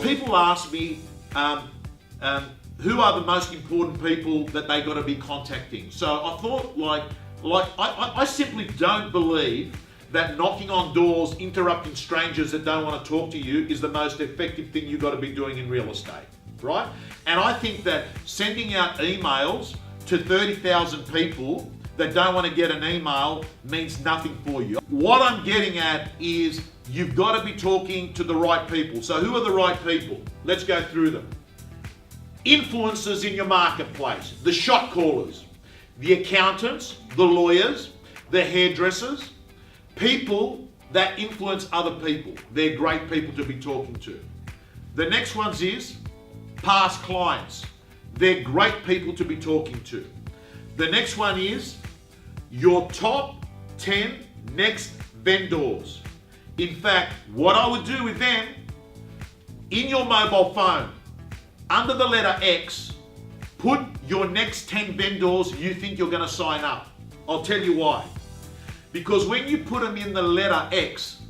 people ask me, who are the most important people that they got to be contacting? So I thought, I simply don't believe that knocking on doors, interrupting strangers that don't want to talk to you is the most effective thing you've got to be doing in real estate, right? And I think that sending out emails to 30,000 people that don't want to get an email means nothing for you. What I'm getting at is you've got to be talking to the right people. So who are the right people? Let's go through them. Influencers in your marketplace, the shot callers, the accountants, the lawyers, the hairdressers, people that influence other people. They're great people to be talking to. The next ones is past clients. They're great people to be talking to. The next one is your top 10 next vendors. In fact, what I would do with them, in your mobile phone, under the letter X, put your next 10 vendors you think you're going to sign up. I'll tell you why. Because when you put them in the letter X,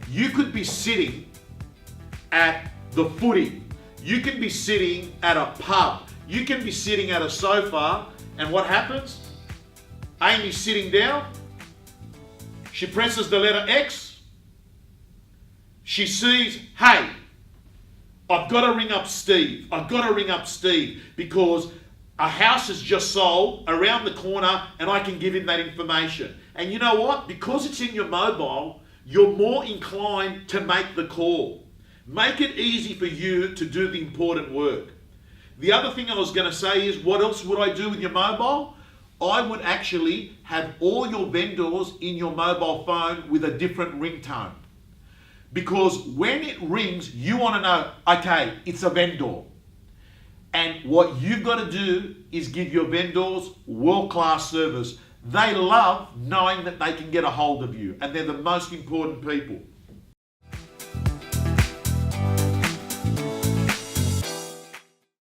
you could be sitting at the footy. You can be sitting at a pub. You can be sitting at a sofa, and what happens? Amy's sitting down. She presses the letter X. She sees, hey, I've got to ring up Steve. I've got to ring up Steve because a house has just sold around the corner and I can give him that information. And you know what? Because it's in your mobile, you're more inclined to make the call. Make it easy for you to do the important work. The other thing I was going to say is, what else would I do with your mobile? I would actually have all your vendors in your mobile phone with a different ringtone. Because when it rings, you want to know, okay, it's a vendor. And what you've got to do is give your vendors world-class service. They love knowing that they can get a hold of you, and they're the most important people.